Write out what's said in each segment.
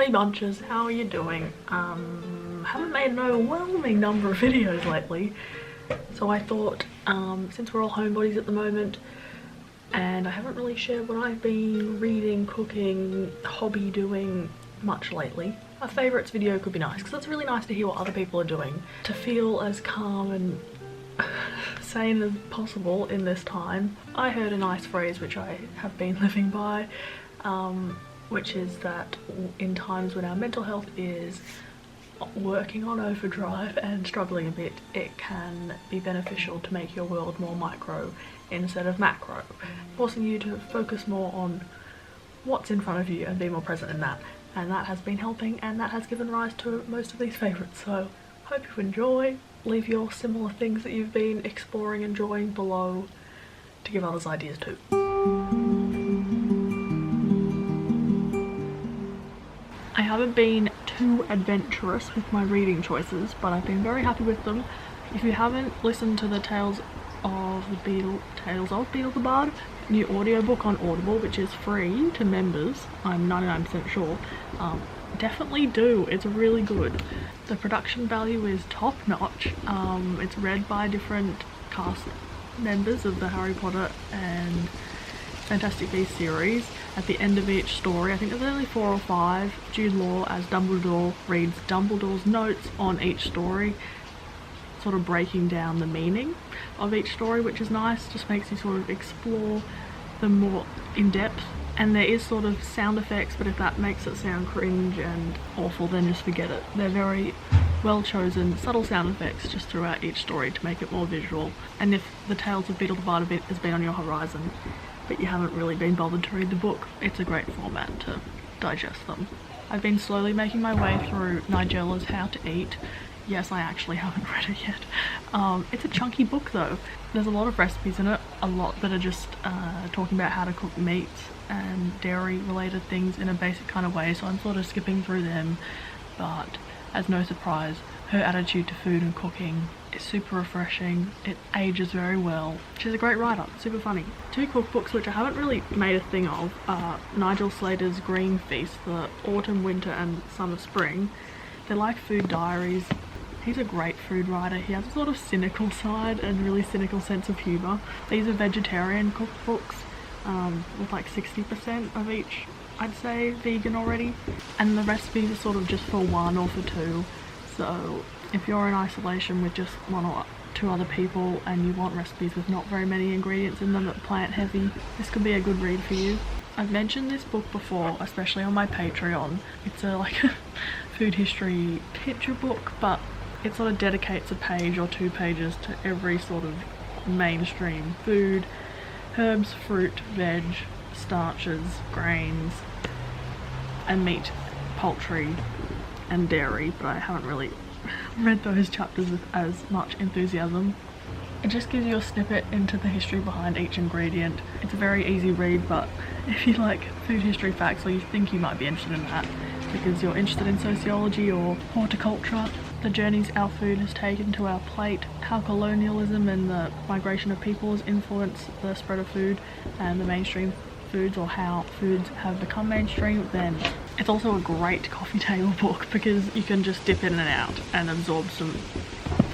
honey bunches, how are you doing? Haven't made an overwhelming number of videos lately, so I thought since we're all homebodies at the moment and I haven't really shared what I've been reading, cooking, hobby doing much lately, a favourites video could be nice, because it's really nice to hear what other people are doing, to feel as calm and sane as possible in this time. I heard a nice phrase which I have been living by, which is that in times when our mental health is working on overdrive and struggling a bit, it can be beneficial to make your world more micro instead of macro, forcing you to focus more on what's in front of you and be more present in that. And that has been helping, and that has given rise to most of these favourites, so hope you enjoy. Leave your similar things that you've been exploring, enjoying below to give others ideas too. I haven't been too adventurous with my reading choices, but I've been very happy with them. If you haven't listened to the Tales of Beedle the Bard new audiobook on Audible, which is free to members, I'm 99% sure, definitely do. It's really good. The production value is top notch. It's read by different cast members of the Harry Potter and Fantastic Beasts series. At the end of each story, I think there's only 4 or 5, Jude Law as Dumbledore reads Dumbledore's notes on each story, sort of breaking down the meaning of each story, which is nice. Just makes you sort of explore them more in depth. And there is sort of sound effects, but if that makes it sound cringe and awful, then just forget it. They're very well chosen, subtle sound effects just throughout each story to make it more visual. And if the Tales of Beedle the Bard has been on your horizon, but you haven't really been bothered to read the book, it's a great format to digest them. I've been slowly making my way through Nigella's How to Eat. Yes, I actually haven't read it yet. It's a chunky book though. There's a lot of recipes in it, a lot that are just talking about how to cook meats and dairy related things in a basic kind of way, so I'm sort of skipping through them, but as no surprise, her attitude to food and cooking is super refreshing. It ages very well. She's a great writer, super funny. 2 cookbooks which I haven't really made a thing of are Nigel Slater's Greenfeast, the autumn, winter and summer spring. They're like food diaries. He's a great food writer. He has a sort of cynical side and really cynical sense of humour. These are vegetarian cookbooks, with like 60% of each, I'd say, vegan already. And the recipes are sort of just for 1 or for 2. So if you're in isolation with just 1 or 2 other people and you want recipes with not very many ingredients in them that are plant heavy, this could be a good read for you. I've mentioned this book before, especially on my Patreon. It's like a food history picture book, but it sort of dedicates a page or 2 pages to every sort of mainstream food, herbs, fruit, veg, starches, grains, and meat, poultry and dairy, but I haven't really read those chapters with as much enthusiasm. It just gives you a snippet into the history behind each ingredient. It's a very easy read, but if you like food history facts or you think you might be interested in that because you're interested in sociology or horticulture, the journeys our food has taken to our plate, how colonialism and the migration of peoples influence the spread of food and the mainstream foods, or how foods have become mainstream, then it's also a great coffee table book because you can just dip in and out and absorb some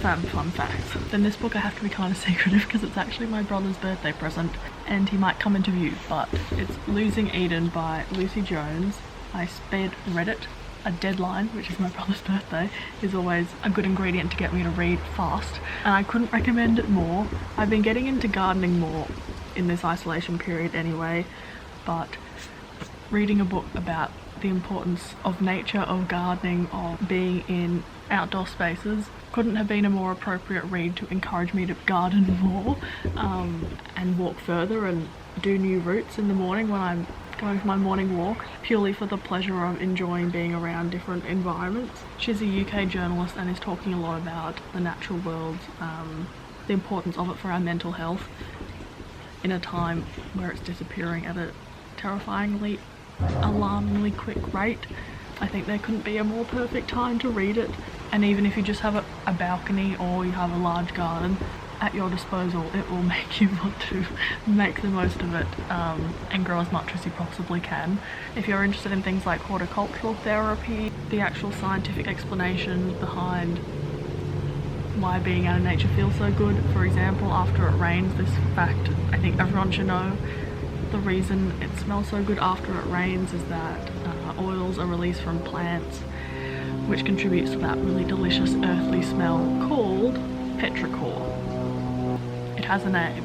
fab fun facts. Then this book I have to be kind of secretive because it's actually my brother's birthday present and he might come into view, but it's Losing Eden by Lucy Jones. I sped Reddit. A deadline, which is my brother's birthday, is always a good ingredient to get me to read fast, and I couldn't recommend it more. I've been getting into gardening more in this isolation period anyway, but reading a book about the importance of nature, of gardening, of being in outdoor spaces couldn't have been a more appropriate read to encourage me to garden more, and walk further and do new routes in the morning when I'm going for my morning walk, purely for the pleasure of enjoying being around different environments. She's a UK journalist and is talking a lot about the natural world, the importance of it for our mental health in a time where it's disappearing at a terrifyingly, alarmingly quick rate. I think there couldn't be a more perfect time to read it, and even if you just have a balcony or you have a large garden, at your disposal, it will make you want to make the most of it and grow as much as you possibly can. If you're interested in things like horticultural therapy, the actual scientific explanations behind why being out in nature feels so good. For example, after it rains, this fact I think everyone should know, the reason it smells so good after it rains is that oils are released from plants, which contributes to that really delicious earthly smell called petrichor. It has a name.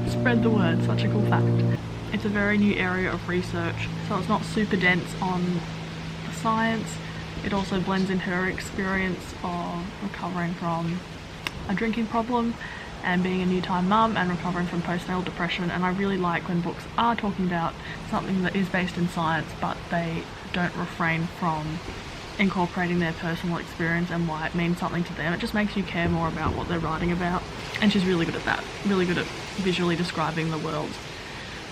Spread the word, such a cool fact. It's a very new area of research, so it's not super dense on the science. It also blends in her experience of recovering from a drinking problem and being a new-time mum and recovering from postnatal depression. And I really like when books are talking about something that is based in science, but they don't refrain from incorporating their personal experience and why it means something to them. It just makes you care more about what they're writing about, and she's really good at that, really good at visually describing the world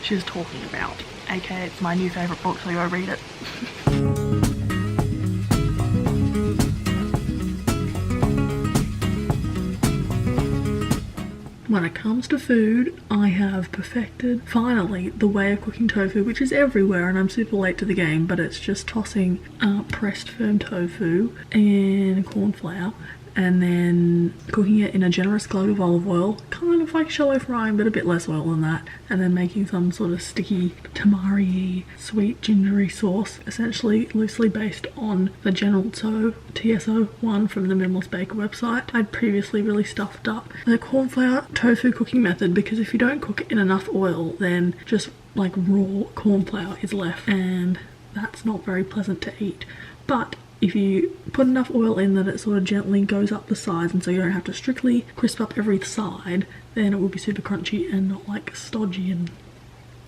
she's talking about. aka it's my new favourite book, so go read it. When it comes to food, I have perfected, finally, the way of cooking tofu, which is everywhere and I'm super late to the game, but it's just tossing pressed firm tofu in corn flour and then cooking it in a generous glug of olive oil, kind of like shallow frying but a bit less oil than that, and then making some sort of sticky tamari sweet gingery sauce, essentially loosely based on the General Tso TSO one from the Minimalist Baker website. I'd previously really stuffed up the corn flour tofu cooking method because if you don't cook it in enough oil, then just like raw corn flour is left, and that's not very pleasant to eat. But if you put enough oil in that it sort of gently goes up the sides and so you don't have to strictly crisp up every side, then it will be super crunchy and not like stodgy and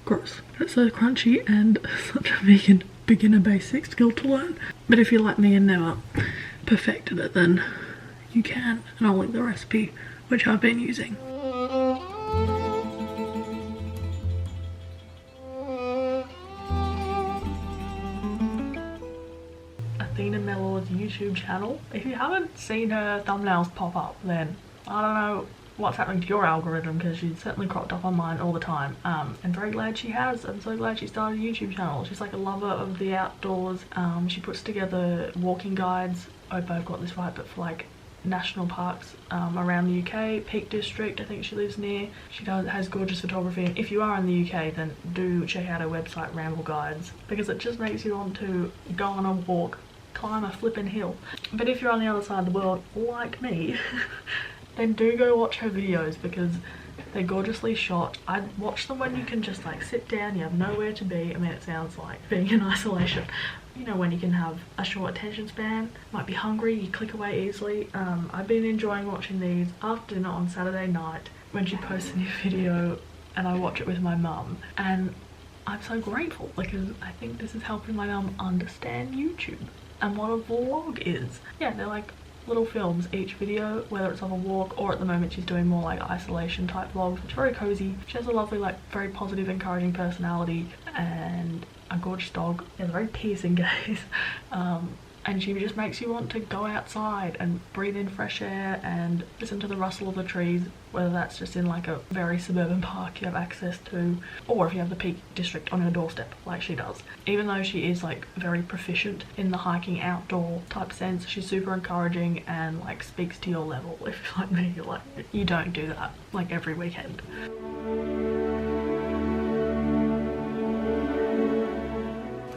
gross. It's so crunchy and such a vegan beginner basic skill to learn. But if you're like me and never perfected it, then you can, and I'll link the recipe, which I've been using. YouTube channel. If you haven't seen her thumbnails pop up, then I don't know what's happening to your algorithm, because she's certainly cropped up on mine all the time. I'm very glad she has. I'm so glad she started a YouTube channel. She's like a lover of the outdoors. She puts together walking guides. I hope I've got this right, but for like national parks around the UK, Peak District I think she lives near. She has gorgeous photography, and if you are in the UK then do check out her website Ramble Guides, because it just makes you want to go on a walk, climb a flipping hill. But if you're on the other side of the world like me then do go watch her videos because they're gorgeously shot. I'd watch them when you can just like sit down, you have nowhere to be. I mean, it sounds like being in isolation, you know, when you can have a short attention span, might be hungry, you click away easily. I've been enjoying watching these after dinner on Saturday night when she posts a new video, and I watch it with my mum, and I'm so grateful because I think this is helping my mum understand YouTube and what a vlog is. Yeah, they're like little films each video, whether it's of a walk or at the moment she's doing more like isolation type vlogs, which are very cozy. She has a lovely, like very positive, encouraging personality and a gorgeous dog. She has a very piercing gaze. And she just makes you want to go outside and breathe in fresh air and listen to the rustle of the trees, whether that's just in like a very suburban park you have access to, or if you have the Peak District on her doorstep like she does. Even though she is like very proficient in the hiking outdoor type sense, she's super encouraging and like speaks to your level. If you're like me, you're like, you don't do that like every weekend.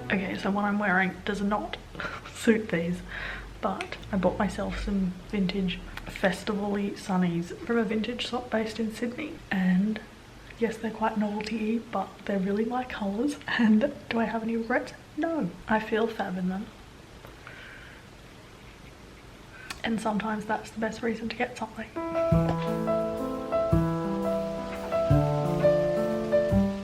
Okay, so what I'm wearing does not suit these, but I bought myself some vintage festival-y sunnies from a vintage shop based in Sydney, and yes, they're quite novelty-y, but they're really my colours. And do I have any regrets? No. I feel fab in them, and sometimes that's the best reason to get something.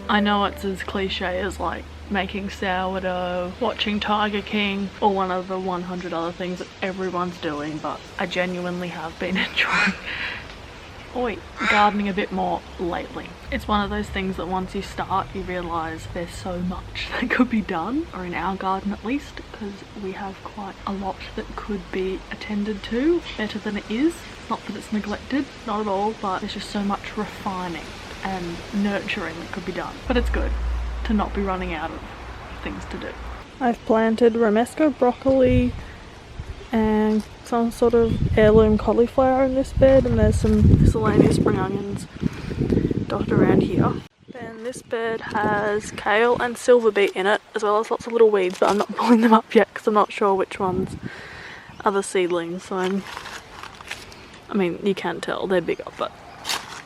I know it's as cliche as like making sourdough, watching Tiger King, or one of the 100 other things that everyone's doing, but I genuinely have been enjoying gardening a bit more lately. It's one of those things that once you start you realise there's so much that could be done, or in our garden at least, because we have quite a lot that could be attended to better than it is. Not that it's neglected, not at all, but there's just so much refining and nurturing that could be done. But it's good to not be running out of things to do. I've planted romesco broccoli and some sort of heirloom cauliflower in this bed, and there's some miscellaneous spring onions dotted around here. Then this bed has kale and silver beet in it, as well as lots of little weeds, but I'm not pulling them up yet because I'm not sure which ones are the seedlings, so I mean, you can tell they're bigger, but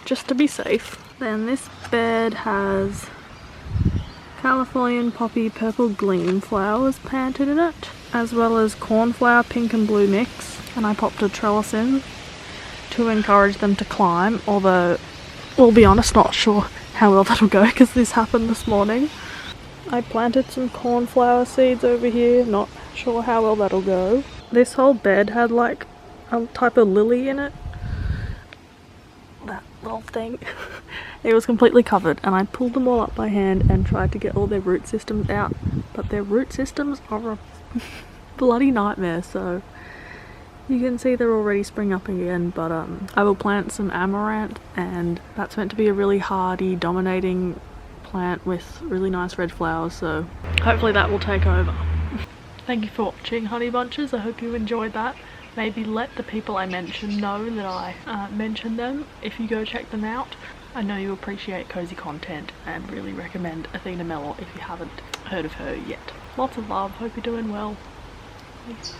just to be safe. Then this bed has Californian poppy purple gleam flowers planted in it, as well as cornflower pink and blue mix, and I popped a trellis in to encourage them to climb, although we'll be honest, not sure how well that'll go because this happened this morning. I planted some cornflower seeds over here, not sure how well that'll go. This whole bed had like a type of lily in it, that little thing. It was completely covered, and I pulled them all up by hand and tried to get all their root systems out, but their root systems are a bloody nightmare, so you can see they're already springing up again. But I will plant some amaranth, and that's meant to be a really hardy, dominating plant with really nice red flowers, so hopefully that will take over. Thank you for watching, honey bunches. I hope you enjoyed that. Maybe let the people I mentioned know that I mentioned them if you go check them out. I know you appreciate cozy content and really recommend Athena Mellor if you haven't heard of her yet. Lots of love, hope you're doing well. Peace.